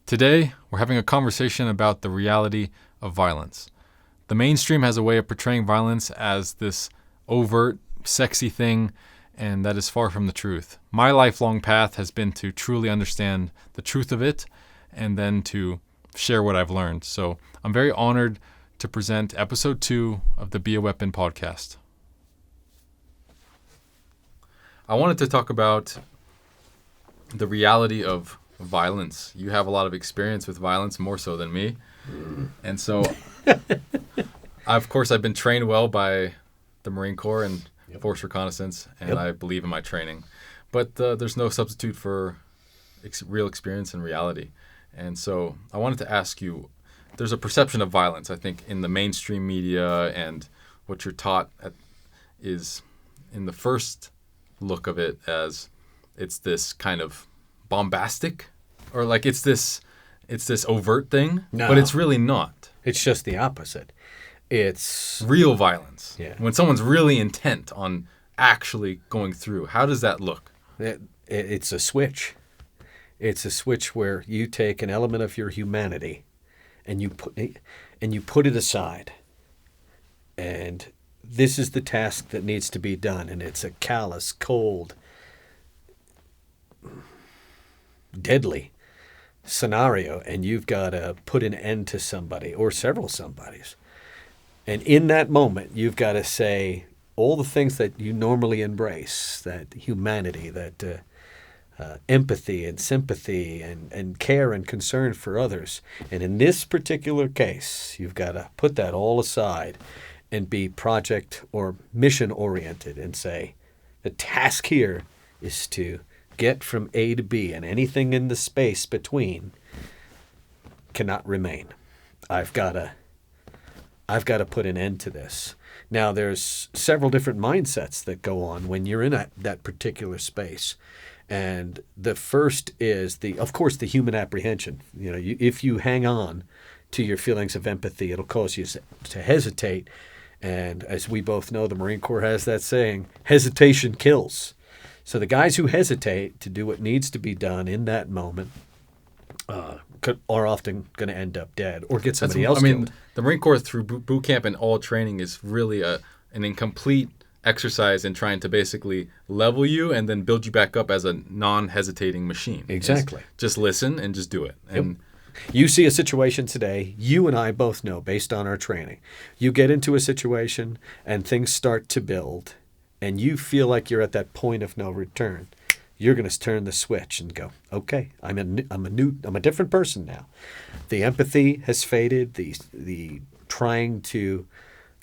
Today, we're having a conversation about the reality of violence. The mainstream has a way of portraying violence as this overt, sexy thing, and that is far from the truth. My lifelong path has been to truly understand the truth of it and then to share what I've learned. So I'm very honored to present episode 2 of the Be a Weapon podcast. I wanted to talk about the reality of violence. You have a lot of experience with violence, more so than me. And so, of course, I've been trained well by the Marine Corps and Force Reconnaissance, and I believe in my training. But there's no substitute for real experience and reality. And so I wanted to ask you, there's a perception of violence, I think, in the mainstream media, and what you're taught is in the first look of it as it's this kind of bombastic, or like it's this overt thing, but it's really not. It's just the opposite. It's real violence. Yeah. When someone's really intent on actually going through, how does that look? It's a switch. It's a switch where you take an element of your humanity and you put it aside. And this is the task that needs to be done, and it's a callous, cold, deadly scenario, and you've got to put an end to somebody or several somebodies. And in that moment, you've got to say all the things that you normally embrace, that humanity, that empathy and sympathy and care and concern for others. And in this particular case, you've got to put that all aside and be project or mission oriented and say, the task here is to get from A to B, and anything in the space between cannot remain. I've got to put an end to this. Now, there's several different mindsets that go on when you're in that particular space. And the first is, of course, the human apprehension. You know, if you hang on to your feelings of empathy, it'll cause you to hesitate. And as we both know, the Marine Corps has that saying, hesitation kills. So the guys who hesitate to do what needs to be done in that moment are often going to end up dead or get somebody else killed. The Marine Corps through boot camp and all training is really an incomplete exercise in trying to basically level you and then build you back up as a non-hesitating machine. Exactly. Just listen and just do it. And you see a situation today, you and I both know based on our training. You get into a situation and things start to build and you feel like you're at that point of no return. You're going to turn the switch and go, okay, I'm a different person now. The empathy has faded. The trying to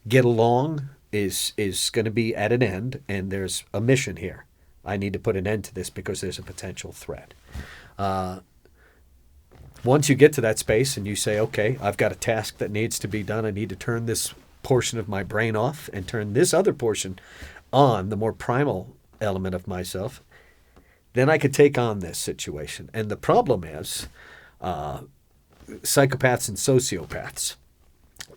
get along is going to be at an end, and there's a mission here. I need to put an end to this because there's a potential threat. Once you get to that space and you say, okay, I've got a task that needs to be done. I need to turn this portion of my brain off and turn this other portion on, the more primal element of myself, then I could take on this situation. And the problem is psychopaths and sociopaths.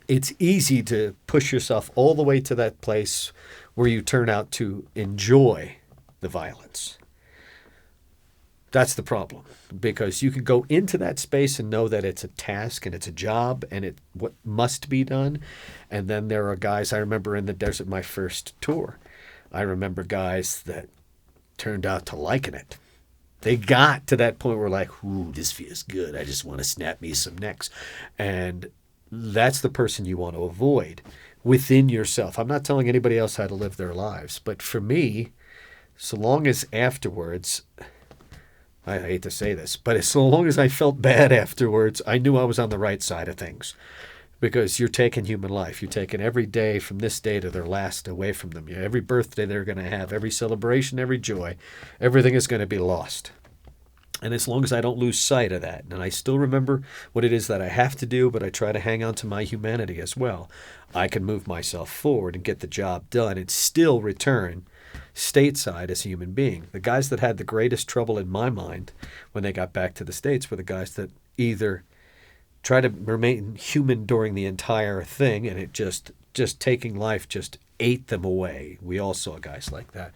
It's easy to push yourself all the way to that place where you turn out to enjoy the violence. That's the problem, because you can go into that space and know that it's a task and it's a job and it's what must be done. And then there are guys, I remember in the desert, my first tour, I remember guys that turned out to liking it. They got to that point where like, ooh, this feels good. I just want to snap me some necks. And that's the person you want to avoid within yourself. I'm not telling anybody else how to live their lives. But for me, so long as afterwards, I hate to say this, but so long as I felt bad afterwards, I knew I was on the right side of things. Because you're taking human life. You're taking every day from this day to their last away from them. Every birthday they're going to have, every celebration, every joy, everything is going to be lost. And as long as I don't lose sight of that, and I still remember what it is that I have to do, but I try to hang on to my humanity as well, I can move myself forward and get the job done and still return stateside as a human being. The guys that had the greatest trouble in my mind when they got back to the States were the guys that either try to remain human during the entire thing, and it just taking life just ate them away. We all saw guys like that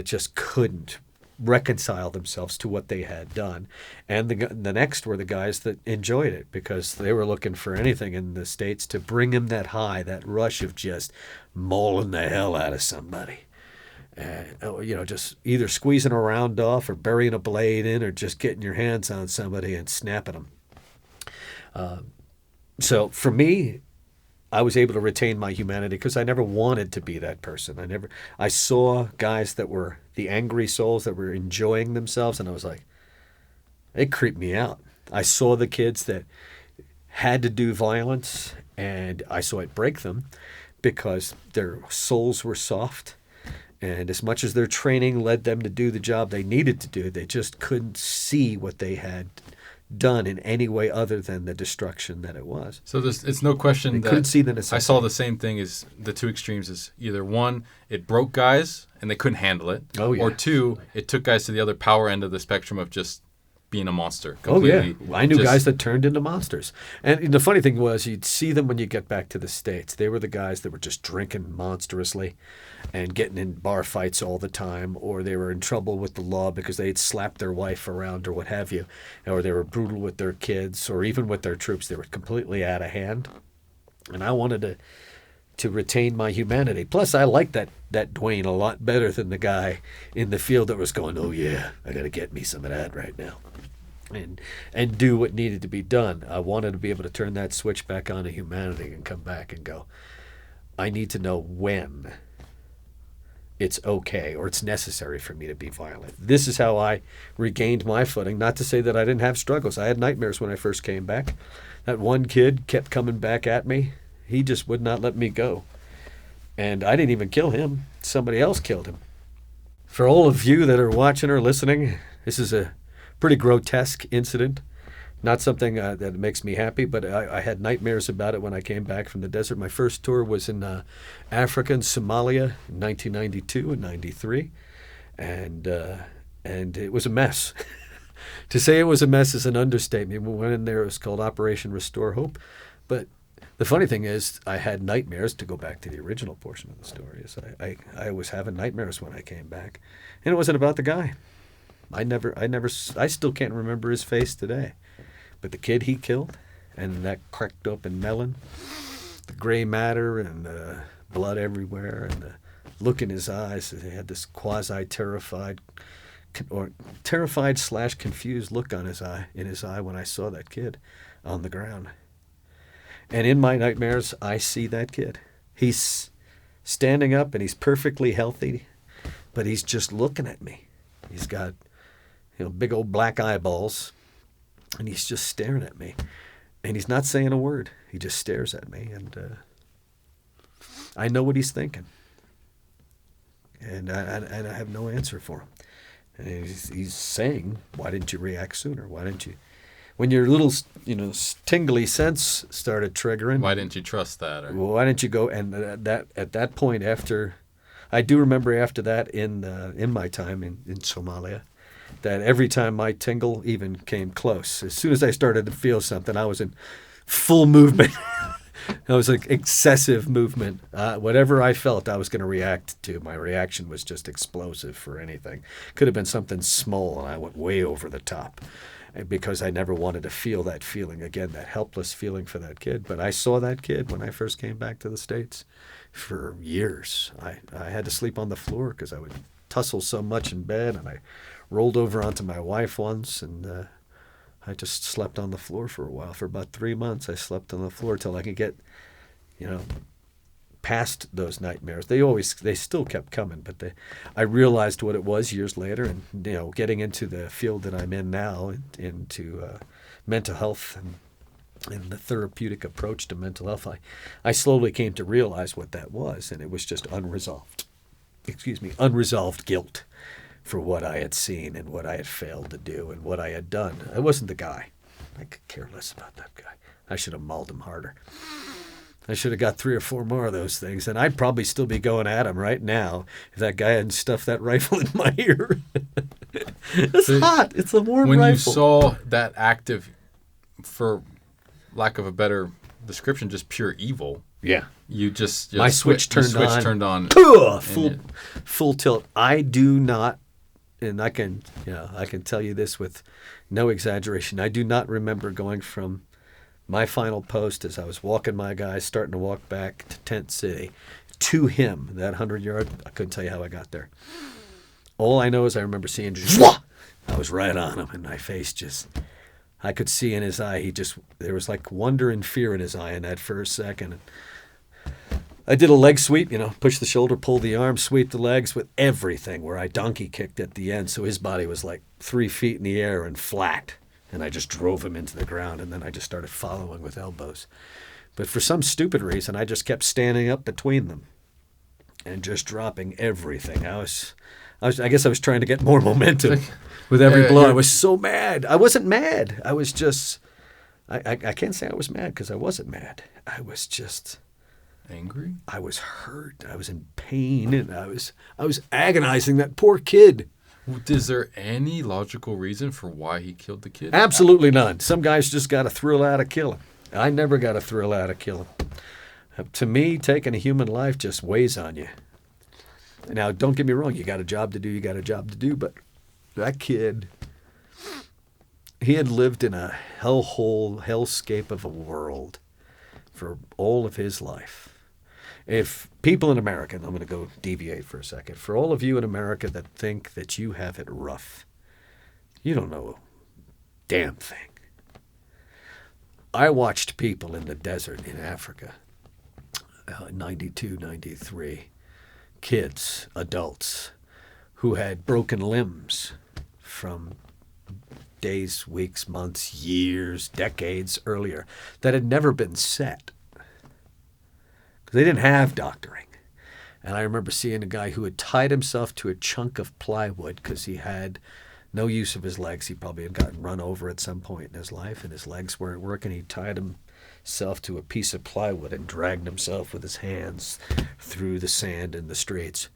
just couldn't reconcile themselves to what they had done. And the next were the guys that enjoyed it because they were looking for anything in the States to bring them that high, that rush of just mauling the hell out of somebody. Just either squeezing a round off or burying a blade in or just getting your hands on somebody and snapping them. So for me, I was able to retain my humanity because I never wanted to be that person. I saw guys that were the angry souls that were enjoying themselves, and I was like, it creeped me out. I saw the kids that had to do violence, and I saw it break them because their souls were soft. And as much as their training led them to do the job they needed to do, they just couldn't see what they had done in any way other than the destruction that it was. So it's no question they couldn't see the necessity. I saw the same thing as the two extremes is either one, it broke guys and they couldn't handle it. Oh, yeah. Or two, it took guys to the other power end of the spectrum of just being a monster. Completely. Oh, yeah. I knew guys that turned into monsters. And the funny thing was you'd see them when you get back to the States. They were the guys that were just drinking monstrously and getting in bar fights all the time, or they were in trouble with the law because they had slapped their wife around or what have you, or they were brutal with their kids, or even with their troops. They were completely out of hand. And I wanted to retain my humanity. Plus, I liked that Dwayne a lot better than the guy in the field that was going, oh, yeah, I got to get me some of that right now. And do what needed to be done. I wanted to be able to turn that switch back on to humanity and come back and go, I need to know when it's okay or it's necessary for me to be violent. This is how I regained my footing. Not to say that I didn't have struggles. I had nightmares when I first came back. That one kid kept coming back at me. He just would not let me go. And I didn't even kill him. Somebody else killed him. For all of you that are watching or listening, this is a pretty grotesque incident. Not something that makes me happy, but I had nightmares about it when I came back from the desert. My first tour was in Africa and Somalia in 1992 and 93, and it was a mess. To say it was a mess is an understatement. We went in there, it was called Operation Restore Hope. But the funny thing is, I had nightmares, to go back to the original portion of the story, is I was having nightmares when I came back. And it wasn't about the guy. I still can't remember his face today. But the kid he killed, and that cracked open melon, the gray matter and blood everywhere, and the look in his eyes, he had this quasi-terrified or terrified/confused look in his eye when I saw that kid on the ground. And in my nightmares, I see that kid. He's standing up and he's perfectly healthy, but he's just looking at me. He's got, big old black eyeballs, and he's just staring at me. And he's not saying a word. He just stares at me, and I know what he's thinking. And I have no answer for him. And he's saying, why didn't you react sooner? Why didn't you? When your little, tingly sense started triggering. Why didn't you trust that? Or? Why didn't you go? And at that point, I do remember after that in my time in Somalia, that every time my tingle even came close, as soon as I started to feel something, I was in full movement. I was like excessive movement. Whatever I felt, I was going to react to. My reaction was just explosive for anything. Could have been something small, and I went way over the top because I never wanted to feel that feeling again, that helpless feeling for that kid. But I saw that kid when I first came back to the States for years. I had to sleep on the floor because I would tussle so much in bed, and I rolled over onto my wife once, and I just slept on the floor for a while. For about 3 months, I slept on the floor till I could get, past those nightmares. They still kept coming, but I realized what it was years later, and getting into the field that I'm in now, into mental health and the therapeutic approach to mental health, I slowly came to realize what that was, and it was just unresolved guilt for what I had seen and what I had failed to do and what I had done. I wasn't the guy. I could care less about that guy. I should have mauled him harder. I should have got 3 or 4 more of those things, and I'd probably still be going at him right now if that guy hadn't stuffed that rifle in my ear. It's hot. It's a warm when rifle. When you saw that active, for lack of a better description, just pure evil. Yeah. You just my switch turned on. Turned on. Full tilt. I do not and I can tell you this with no exaggeration. I do not remember going from my final post as I was walking my guys, starting to walk back to Tent City, to him, that 100-yard. I couldn't tell you how I got there. All I know is I remember seeing just, I was right on him, and my face just, I could see in his eye, there was like wonder and fear in his eye in that first second. I did a leg sweep, push the shoulder, pull the arm, sweep the legs with everything, where I donkey kicked at the end, so his body was like 3 feet in the air and flat. And I just drove him into the ground, and then I just started following with elbows. But for some stupid reason, I just kept standing up between them and just dropping everything. I guess I was trying to get more momentum with every blow. I was so mad. I wasn't mad. I was just, I can't say I was mad because I wasn't mad. I was just angry. I was hurt. I was in pain, and I was agonizing that poor kid. Is there any logical reason for why he killed the kid? Absolutely none. Some guys just got a thrill out of killing. I never got a thrill out of killing. To me, taking a human life just weighs on you. Now, don't get me wrong. You got a job to do, but that kid, he had lived in a hellscape of a world for all of his life. If people in America, and I'm going to go deviate for a second, for all of you in America that think that you have it rough, you don't know a damn thing. I watched people in the desert in Africa, 92, 93, kids, adults, who had broken limbs from days, weeks, months, years, decades earlier that had never been set. They didn't have doctoring. And I remember seeing a guy who had tied himself to a chunk of plywood because he had no use of his legs. He probably had gotten run over at some point in his life, and his legs weren't working. He tied himself to a piece of plywood and dragged himself with his hands through the sand in the streets.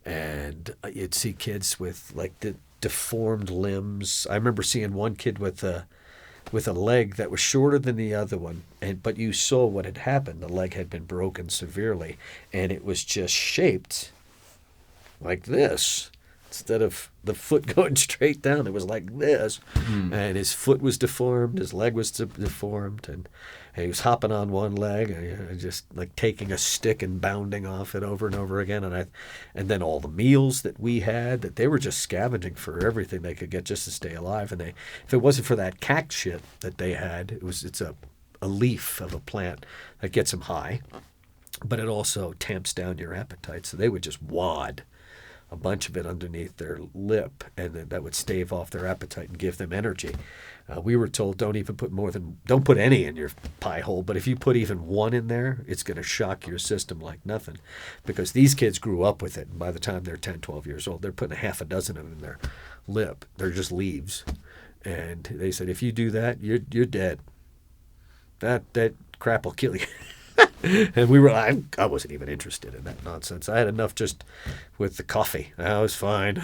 And you'd see kids with like the deformed limbs. I remember seeing one kid with a leg that was shorter than the other one, but you saw what had happened. The leg had been broken severely, and it was just shaped like this. Instead of the foot going straight down, it was like this. And his foot was deformed, his leg was deformed, and he was hopping on one leg, and just like taking a stick and bounding off it over and over again. And then all the meals that we had, that they were just scavenging for everything they could get just to stay alive. And if it wasn't for that cact shit that they had, it's a leaf of a plant that gets them high, but it also tamps down your appetite. So they would just wad a bunch of it underneath their lip, and that would stave off their appetite and give them energy. We were told don't put any in your pie hole, but if you put even one in there, it's going to shock your system like nothing, because these kids grew up with it, and by the time they're 10, 12 years old, they're putting half a dozen of them in their lip. They're just leaves. And they said, if you do that, you're dead. That crap will kill you. And I wasn't even interested in that nonsense. I had enough just with the coffee. I was fine.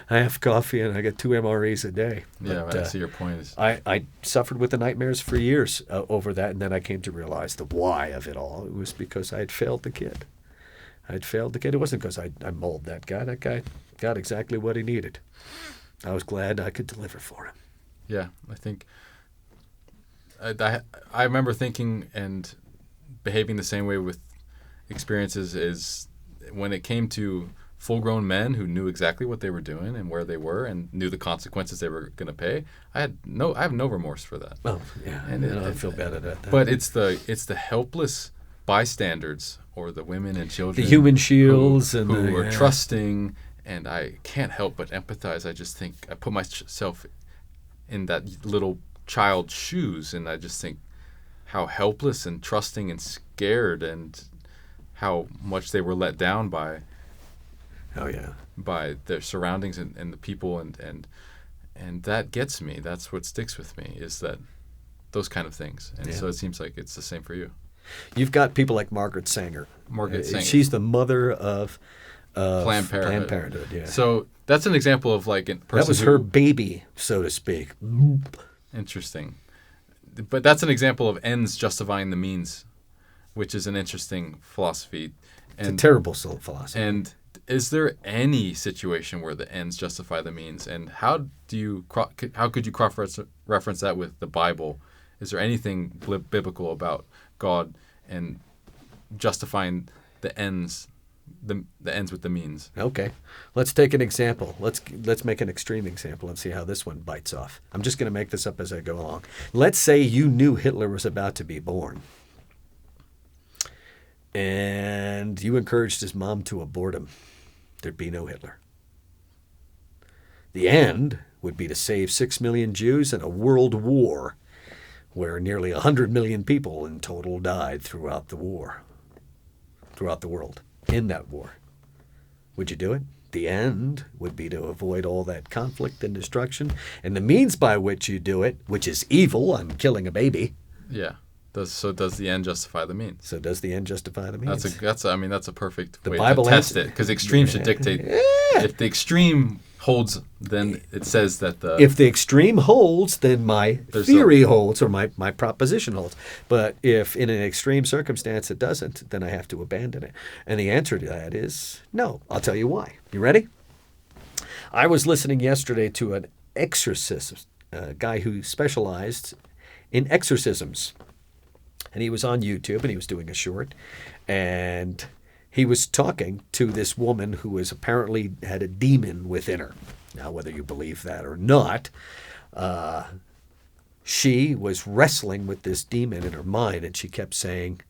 I have coffee and I get 2 MREs a day. Yeah, I see your point. I suffered with the nightmares for years over that, and then I came to realize the why of it all. It was because I had failed the kid. It wasn't because I mauled that guy. That guy got exactly what he needed. I was glad I could deliver for him. Yeah, I think I remember thinking and behaving the same way with experiences is when it came to full-grown men who knew exactly what they were doing and where they were and knew the consequences they were going to pay. I have no remorse for that. Oh yeah, and I feel bad at that. But it's the helpless bystanders or the women and children, the human shields, who are trusting, and I can't help but empathize. I just think I put myself in that little child's shoes, and I just think how helpless and trusting and scared, and how much they were let down by their surroundings and the people, and that gets me. That's what sticks with me, is that those kind of things. And so it seems like it's the same for you. You've got people like Margaret Sanger. She's the mother of Planned Parenthood. Planned Parenthood, yeah. So that's an example of like a person that was her baby, so to speak. Interesting. But that's an example of ends justifying the means, which is an interesting philosophy. It's a terrible philosophy. And is there any situation where the ends justify the means? And how could you cross-reference that with the Bible? Is there anything biblical about God and justifying the ends with the means? Okay, let's take an example. Let's make an extreme example and see how this one bites off. I'm just going to make this up as I go along. Let's say you knew Hitler was about to be born, and you encouraged his mom to abort him. There'd be no Hitler. The end would be to save 6 million Jews in a world war where nearly 100 million people in total died throughout the world, in that war. Would you do it? The end would be to avoid all that conflict and destruction. And the means by which you do it, which is evil, I'm killing a baby. Yeah. Does the end justify the means? So does the end justify the means? That's a perfect way Bible to test it, because extreme should dictate. If the extreme holds, then it says that if the extreme holds, then my theory holds, or my proposition holds. But if in an extreme circumstance it doesn't, then I have to abandon it. And the answer to that is no. I'll tell you why. You ready? I was listening yesterday to an exorcist, a guy who specialized in exorcisms. And he was on YouTube, and he was doing a short. And he was talking to this woman who was apparently had a demon within her. Now, whether you believe that or not, she was wrestling with this demon in her mind, and she kept saying,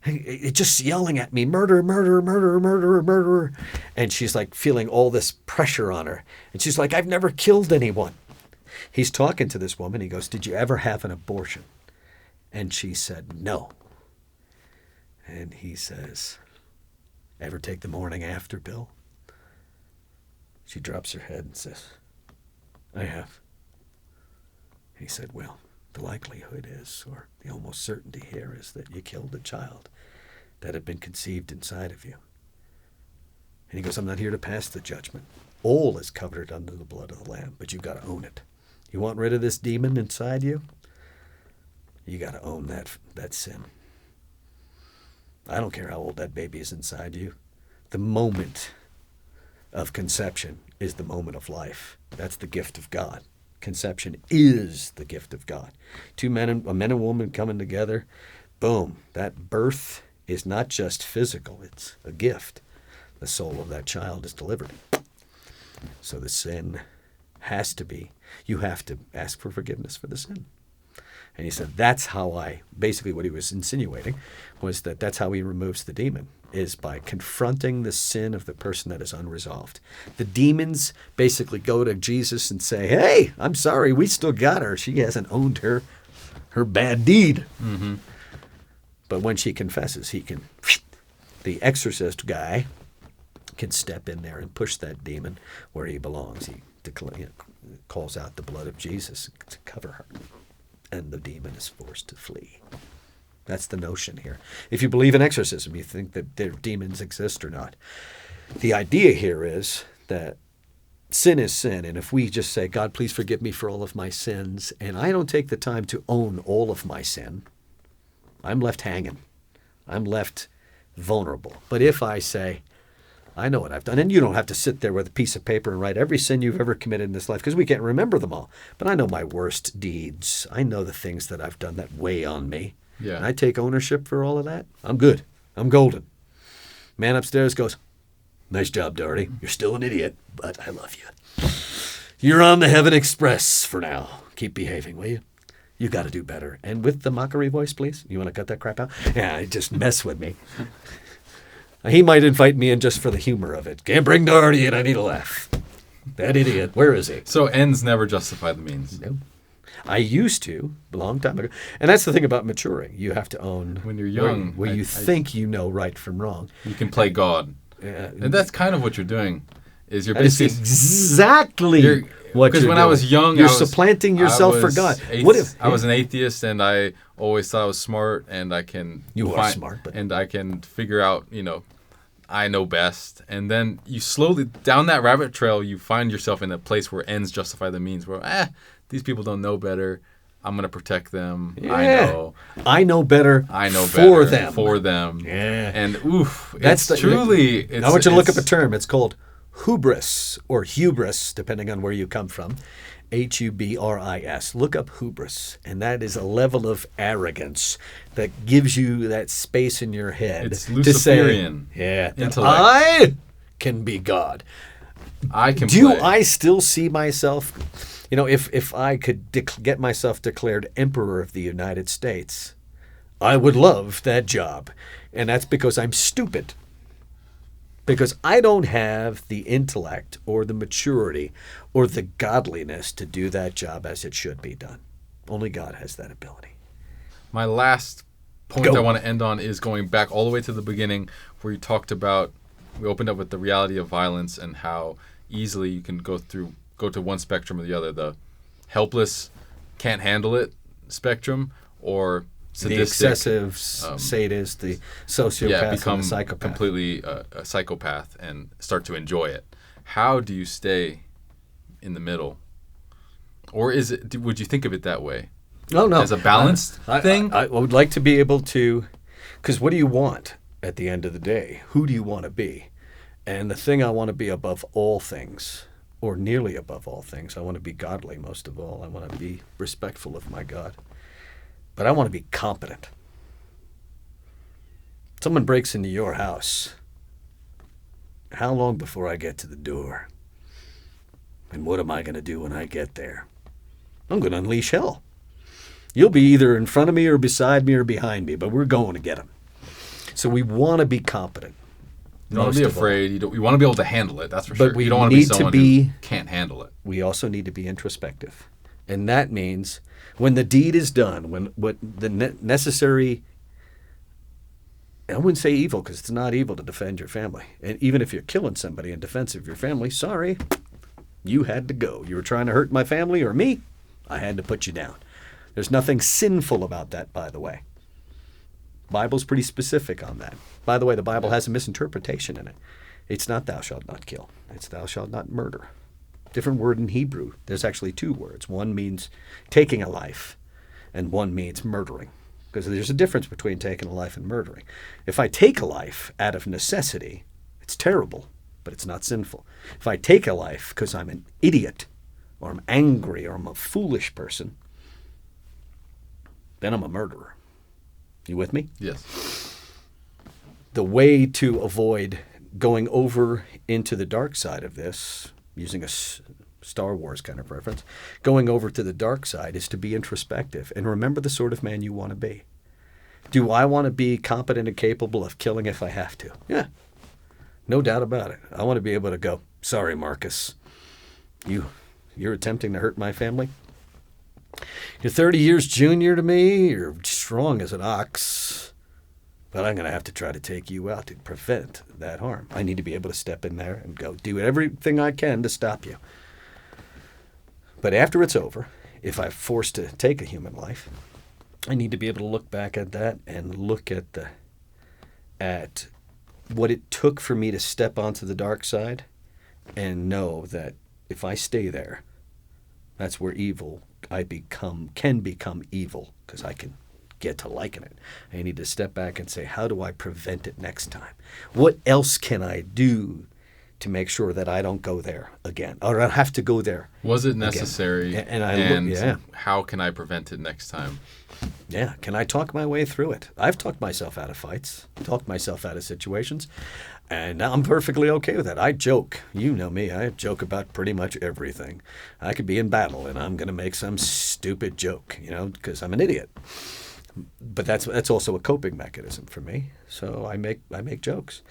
hey, just yelling at me, murder, murder, murder, murder, murder. And she's like feeling all this pressure on her. And she's like, I've never killed anyone. He's talking to this woman. He goes, did you ever have an abortion? And she said, no. And he says, ever take the morning after, Bill? She drops her head and says, I have. He said, well, the likelihood is, or the almost certainty here is that you killed a child that had been conceived inside of you. And he goes, I'm not here to pass the judgment. All is covered under the blood of the Lamb, but you've got to own it. You want rid of this demon inside you? You got to own that sin. I don't care how old that baby is inside you. The moment of conception is the moment of life. That's the gift of God. Conception is the gift of God. A man and woman coming together, boom, that birth is not just physical, it's a gift. The soul of that child is delivered. So the sin has to be, you have to ask for forgiveness for the sin. And he said that's how basically what he was insinuating was that's how he removes the demon, is by confronting the sin of the person that is unresolved. The demons basically go to Jesus and say, hey, I'm sorry, we still got her. She hasn't owned her bad deed. Mm-hmm. But when she confesses, the exorcist guy can step in there and push that demon where he belongs. He calls out the blood of Jesus to cover her. And the demon is forced to flee. That's the notion here. If you believe in exorcism, you think that demons exist or not. The idea here is that sin is sin, and if we just say, God, please forgive me for all of my sins, and I don't take the time to own all of my sin, I'm left hanging. I'm left vulnerable. But if I say, I know what I've done. And you don't have to sit there with a piece of paper and write every sin you've ever committed in this life, because we can't remember them all. But I know my worst deeds. I know the things that I've done that weigh on me. Yeah. And I take ownership for all of that. I'm good. I'm golden. Man upstairs goes, nice job, Doherty. You're still an idiot, but I love you. You're on the Heaven Express for now. Keep behaving, will you? You got to do better. And with the mockery voice, please. You want to cut that crap out? Yeah, just mess with me. He might invite me in just for the humor of it. Can't bring Doherty in, I need a laugh. That idiot, where is he? So ends never justify the means. No. I used to, a long time ago. And that's the thing about maturing. You have to own... When you're young... Where you think you know right from wrong. You can play God. And that's kind of what you're doing. Is you're basically... exactly what you're doing. Because when I was young... You're supplanting yourself for God. I was an atheist, and I always thought I was smart, and I can... You are smart, but... And I can figure out, I know best. And then you slowly, down that rabbit trail, you find yourself in a place where ends justify the means, where, these people don't know better. I'm going to protect them. Yeah. I know better. I know for better them. for them. Yeah. And oof, That's it's truly. I want you to look up a term. It's called hubris or hubris, depending on where you come from. Hubris. Look up hubris, and that is a level of arrogance that gives you that space in your head It's to Luciferian say, "Yeah, that intellect. I can be God." I can Do play. I still see myself? You know, if I could get myself declared Emperor of the United States, I would love that job, and that's because I'm stupid. Because I don't have the intellect or the maturity or the godliness to do that job as it should be done. Only God has that ability. My last point Go. I want to end on is going back all the way to the beginning where you talked about, we opened up with the reality of violence and how easily you can go to one spectrum or the other, the helpless, can't handle it spectrum, or sadistic, The excessive sadist, the sociopath, become and the psychopath. completely a psychopath and start to enjoy it. How do you stay in the middle? Or would you think of it that way? No. As a balanced thing? I would like to be able to, because what do you want at the end of the day? Who do you want to be? And the thing I want to be above all things, or nearly above all things, I want to be godly most of all. I want to be respectful of my God. But I want to be competent. Someone breaks into your house. How long before I get to the door? And what am I going to do when I get there? I'm going to unleash hell. You'll be either in front of me or beside me or behind me, but we're going to get them. So we want to be competent. You don't want to be afraid. You want to be able to handle it, that's for But sure. we You don't want to be need to someone be- who can't handle it. We also need to be introspective. And that means when the deed is done, when what the necessary, I wouldn't say evil because it's not evil to defend your family. And even if you're killing somebody in defense of your family, sorry, you had to go. You were trying to hurt my family or me, I had to put you down. There's nothing sinful about that, by the way. Bible's pretty specific on that. By the way, the Bible has a misinterpretation in it. It's not thou shalt not kill. It's thou shalt not murder. Different word in Hebrew. There's actually two words. One means taking a life, and one means murdering. Because there's a difference between taking a life and murdering. If I take a life out of necessity, it's terrible, but it's not sinful. If I take a life because I'm an idiot, or I'm angry, or I'm a foolish person, then I'm a murderer. You with me? Yes. The way to avoid going over into the dark side of this, using a Star Wars kind of reference, going over to the dark side is to be introspective and remember the sort of man you want to be. Do I want to be competent and capable of killing if I have to? Yeah, no doubt about it. I want to be able to go, sorry, Marcus, you're attempting to hurt my family? You're 30 years junior to me, you're strong as an ox, but I'm going to have to try to take you out to prevent that harm. I need to be able to step in there and go do everything I can to stop you. But after it's over, if I'm forced to take a human life, I need to be able to look back at that and look at what it took for me to step onto the dark side and know that if I stay there, that's where evil can become evil because I can get to liking it. I need to step back and say, how do I prevent it next time? What else can I do to make sure that I don't go there again, or I have to go there? Was it necessary? Again. And how can I prevent it next time? Yeah, can I talk my way through it? I've talked myself out of fights, talked myself out of situations, and I'm perfectly okay with that. I joke. You know me. I joke about pretty much everything. I could be in battle, and I'm going to make some stupid joke, because I'm an idiot. But that's also a coping mechanism for me. So I make jokes.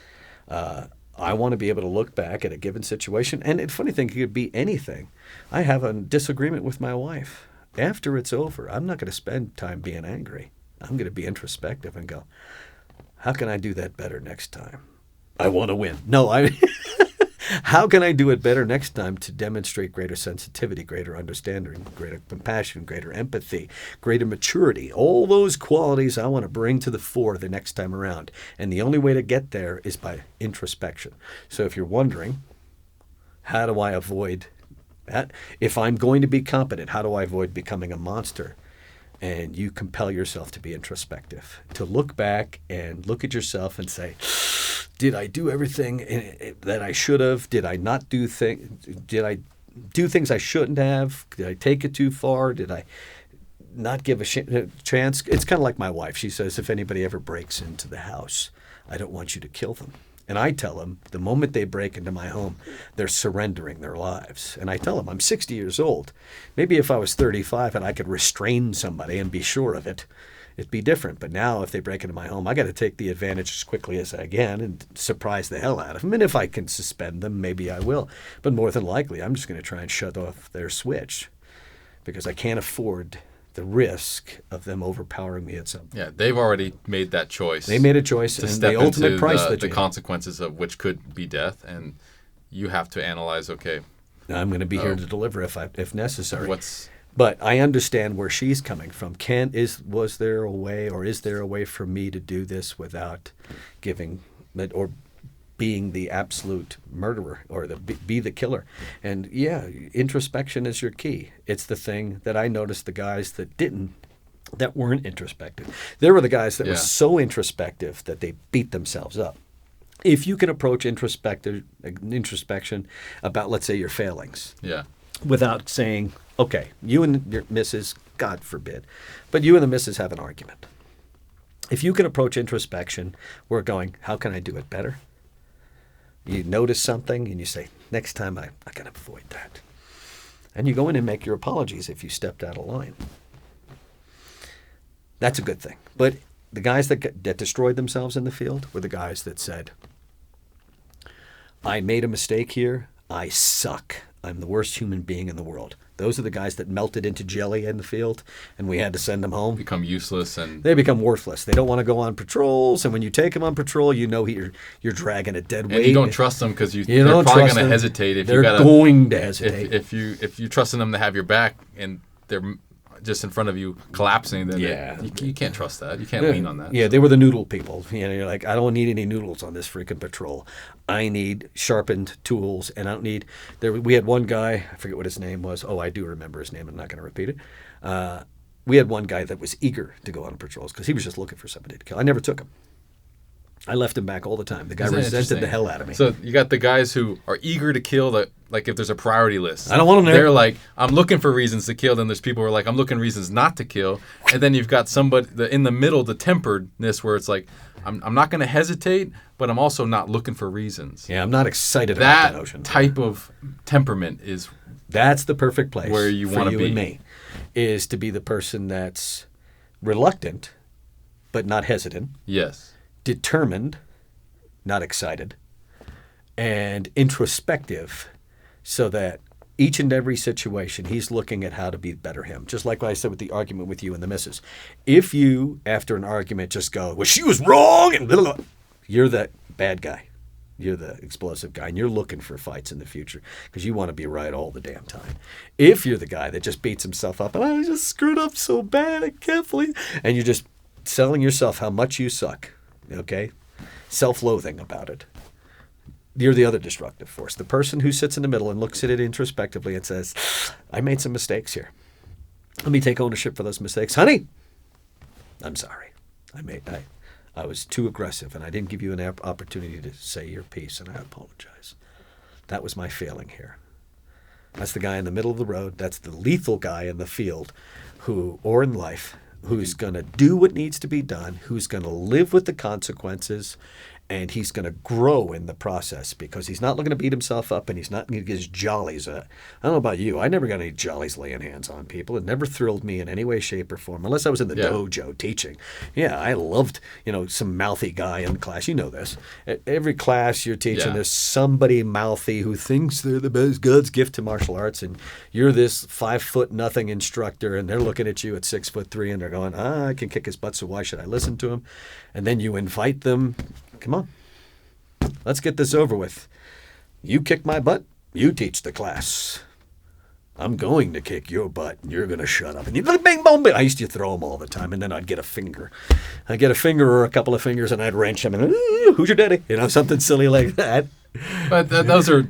I want to be able to look back at a given situation, and the funny thing, it could be anything. I have a disagreement with my wife. After it's over, I'm not going to spend time being angry. I'm going to be introspective and go, how can I do that better next time? I want to win. No, how can I do it better next time to demonstrate greater sensitivity, greater understanding, greater compassion, greater empathy, greater maturity? All those qualities I want to bring to the fore the next time around. And the only way to get there is by introspection. So if you're wondering, how do I avoid that? If I'm going to be competent, how do I avoid becoming a monster? and you compel yourself to be introspective, to look back and look at yourself and say, did I do everything that I should have? Did I not do things? Did I do things I shouldn't have? Did I take it too far? Did I not give a chance? It's kind of like my wife. She says, if anybody ever breaks into the house, I don't want you to kill them. And I tell them, the moment they break into my home, they're surrendering their lives. And I tell them, I'm 60 years old. Maybe if I was 35 and I could restrain somebody and be sure of it, it'd be different. But now if they break into my home, I got to take the advantage as quickly as I can and surprise the hell out of them. And if I can suspend them, maybe I will. But more than likely, I'm just going to try and shut off their switch because I can't afford the risk of them overpowering me at some point. Yeah, they've already made that choice. They made a choice, to and step the ultimate into price the that you consequences of which could be death, and you have to analyze. Okay, I'm going to be here to deliver if necessary. what's But I understand where she's coming from. Was there a way, or is there a way for me to do this without giving it or being the absolute murderer or be the killer? And yeah, introspection is your key. It's the thing that I noticed the guys that weren't introspective. There were the guys that were so introspective that they beat themselves up. If you can approach introspection about, let's say, your failings, without saying, okay, you and your missus, God forbid, but you and the missus have an argument. If you can approach introspection, we're going, how can I do it better? You notice something and you say, next time I can avoid that. And you go in and make your apologies if you stepped out of line. That's a good thing. But the guys that destroyed themselves in the field were the guys that said, I made a mistake here. I suck. I'm the worst human being in the world. Those are the guys that melted into jelly in the field, and we had to send them home. become useless, and They become worthless. They don't want to go on patrols, and when you take them on patrol, you know you're dragging a dead weight. and you don't trust them because they're don't probably trust going to them. hesitate. If They're you gotta, going to hesitate. if you trusting them to have your back, and they're just in front of you collapsing, then you can't trust that. You can't lean on that. Yeah, they were the noodle people. You're like, I don't need any noodles on this freaking patrol. I need sharpened tools, and I don't need. We had one guy, I forget what his name was. Oh, I do remember his name. I'm not going to repeat it. We had one guy that was eager to go on patrols because he was just looking for somebody to kill. I never took him. I left him back all the time. The guy Isn't that resented interesting? the hell out of me. So you got the guys who are eager to kill. Like if there's a priority list, I don't want 'em there. They're like, I'm looking for reasons to kill. Then there's people who are like, I'm looking for reasons not to kill. And then you've got somebody in the middle, the temperedness, where it's like, I'm not going to hesitate, but I'm also not looking for reasons. Yeah, I'm not excited about That the notion. type of temperament is That's the perfect place where you for wanna you be. and me, is to be the person that's reluctant, but not hesitant, yes. determined, not excited, and introspective, so that each and every situation he's looking at how to be better him. Just like what I said with the argument with you and the missus. If you, after an argument, just go, well, she was wrong, and blah, blah, blah, you're that bad guy. You're the explosive guy, and you're looking for fights in the future because you want to be right all the damn time. If you're the guy that just beats himself up, and I just screwed up so bad, I can't believe, and you're just telling yourself how much you suck, okay? Self-loathing about it. You're the other destructive force. The person who sits in the middle and looks at it introspectively and says, I made some mistakes here. Let me take ownership for those mistakes. Honey, I'm sorry. I was too aggressive, and I didn't give you an opportunity to say your piece, and I apologize. That was my failing here. That's the guy in the middle of the road. That's the lethal guy in the field or in life, who's going to do what needs to be done, who's going to live with the consequences, and he's going to grow in the process because he's not looking to beat himself up, and he's not going to get his jollies. I don't know about you. I never got any jollies laying hands on people. It never thrilled me in any way, shape, or form, unless I was in the dojo teaching. Yeah, I loved, some mouthy guy in class. You know this. At every class you're teaching, there's somebody mouthy who thinks they're the best, God's gift to martial arts, and you're this 5'0" instructor, and they're looking at you at 6'3", and they're going, I can kick his butt, so why should I listen to him? And then you invite them. Come on, let's get this over with. You kick my butt, you teach the class. I'm going to kick your butt, and you're going to shut up. And you bang, boom, bang. I used to throw them all the time, and then I'd get a finger. I'd get a finger or a couple of fingers, and I'd wrench them, and who's your daddy? Something silly like that. But those are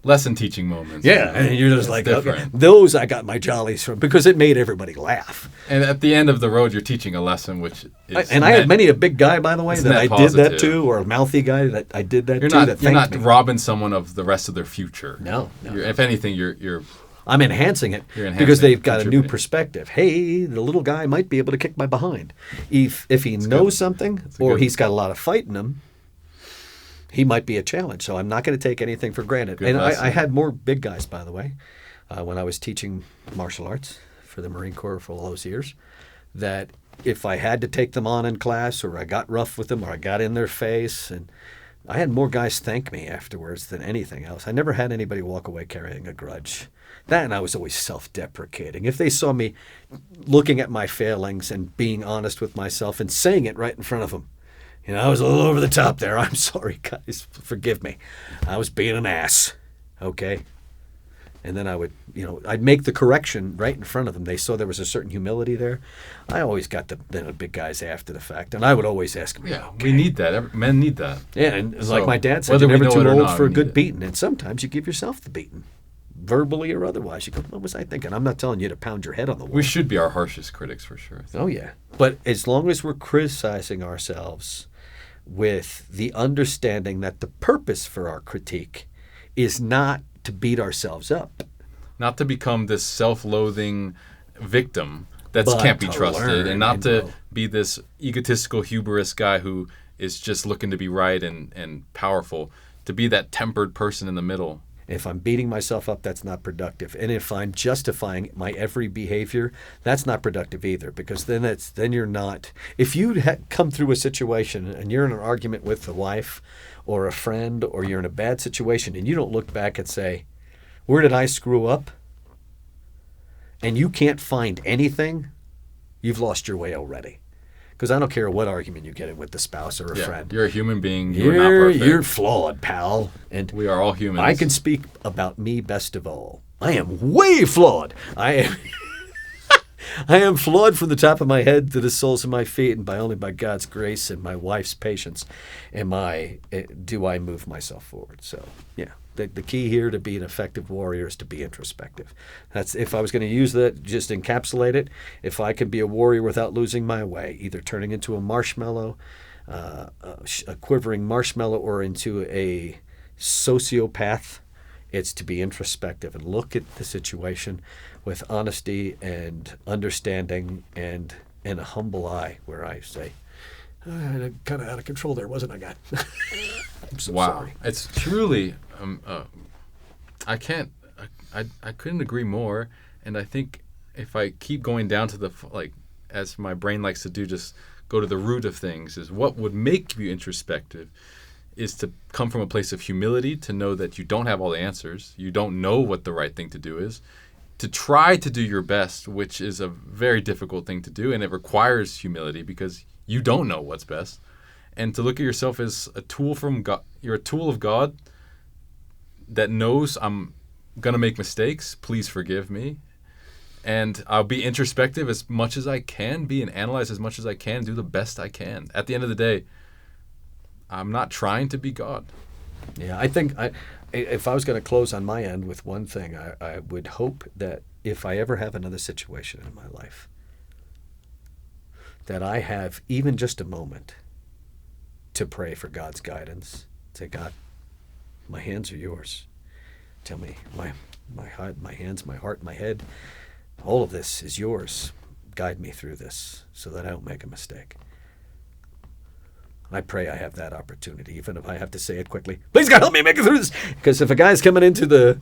lesson teaching moments. Yeah, and you're just It's like, different. okay, those I got my jollies from because it made everybody laugh. And at the end of the road, you're teaching a lesson, which is And I had many a big guy, by the way, it's that I net did that positive. to, or a mouthy guy that I did that You're to. not that you're thanked not me. robbing someone of the rest of their future. No. If anything, you're I'm enhancing it You're enhancing because it, they've got a new contributing. perspective. Hey, the little guy might be able to kick my behind. If he knows something a or good- he's got a lot of fight in him, he might be a challenge. So I'm not going to take anything for granted. Good And lesson. I had more big guys, by the way, when I was teaching martial arts for the Marine Corps for all those years, that if I had to take them on in class or I got rough with them or I got in their face, and I had more guys thank me afterwards than anything else. I never had anybody walk away carrying a grudge. That, and I was always self-deprecating. If they saw me looking at my failings and being honest with myself and saying it right in front of them, I was a little over the top there. I'm sorry, guys. Forgive me. I was being an ass. Okay? And then I would, I'd make the correction right in front of them. They saw there was a certain humility there. I always got the big guys after the fact, and I would always ask them, Yeah, we need that. Men need that. yeah, and So, like my dad said, whether you're we never know it too or old not, for a we need good it. beating. And sometimes you give yourself the beating, verbally or otherwise. You go, what was I thinking? I'm not telling you to pound your head on the wall. We should be our harshest critics for sure. Oh, yeah. But as long as we're criticizing ourselves with the understanding that the purpose for our critique is not to beat ourselves up, Not to become this self-loathing victim that But can't be to trusted, learn and not and to grow. be this egotistical, hubris guy who is just looking to be right and powerful. To be that tempered person in the middle. if I'm beating myself up, that's not productive. And if I'm justifying my every behavior, that's not productive either. Because then you're not. If you come through a situation and you're in an argument with a wife or a friend, or you're in a bad situation, and you don't look back and say, "Where did I screw up?" and you can't find anything, you've lost your way already. Because I don't care what argument you get in with the spouse or a friend. You're a human being. You're not perfect. You're flawed, pal. And We are all humans. I can speak about me best of all. I am way flawed. I am I am flawed from the top of my head to the soles of my feet, and only by God's grace and my wife's patience do I move myself forward. So, yeah. The key here to be an effective warrior is to be introspective. That's, if I was going to use that, just encapsulate it. If I can be a warrior without losing my way, either turning into a marshmallow, a quivering marshmallow, or into a sociopath, it's to be introspective and look at the situation with honesty and understanding and a humble eye, where I say, kind of out of control there, wasn't I, God? I'm so Wow. sorry. It's truly, I couldn't agree more. And I think if I keep going down to as my brain likes to do, just go to the root of things, is what would make you introspective is to come from a place of humility, to know that you don't have all the answers. You don't know what the right thing to do is. To try to do your best, which is a very difficult thing to do, and it requires humility because you don't know what's best. And to look at yourself as a tool from God. You're a tool of God that knows I'm going to make mistakes. Please forgive me. And I'll be introspective as much as I can be and analyze as much as I can, do the best I can. At the end of the day, I'm not trying to be God. Yeah, I think if I was going to close on my end with one thing, I would hope that if I ever have another situation in my life, that I have even just a moment to pray for God's guidance. Say, God, my hands are yours. Tell me, my hands, my heart, my head, all of this is yours. Guide me through this so that I don't make a mistake. I pray I have that opportunity, even if I have to say it quickly. Please, God, help me make it through this. Because if a guy's coming into the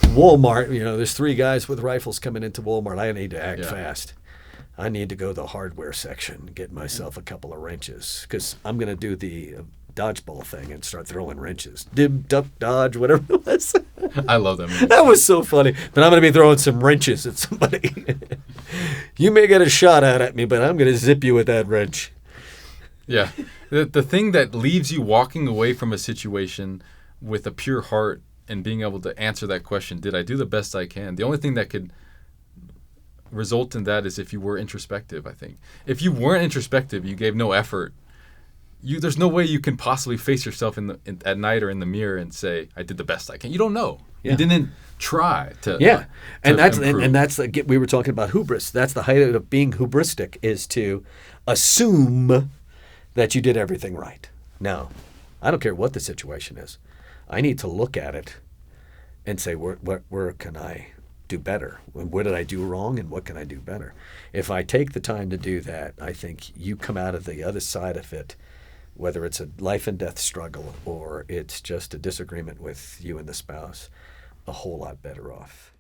Walmart, there's 3 guys with rifles coming into Walmart, I need to act fast. I need to go to the hardware section and get myself a couple of wrenches, because I'm going to do the dodgeball thing and start throwing wrenches. Dib, duck, dodge, whatever it was. I love that movie. That was so funny. But I'm going to be throwing some wrenches at somebody. You may get a shot at me, but I'm going to zip you with that wrench. Yeah. The thing that leaves you walking away from a situation with a pure heart and being able to answer that question, did I do the best I can? The only thing that could result in that is if you were introspective, I think. If you weren't introspective, you gave no effort, there's no way you can possibly face yourself at night or in the mirror and say, I did the best I can. You don't know. Yeah. You didn't try to. Yeah, and to improve. that's we were talking about hubris. That's the height of being hubristic, is to assume that you did everything right. No, I don't care what the situation is. I need to look at it and say, where can I do better? What did I do wrong, and what can I do better? If I take the time to do that, I think you come out of the other side of it, whether it's a life and death struggle or it's just a disagreement with you and the spouse, a whole lot better off.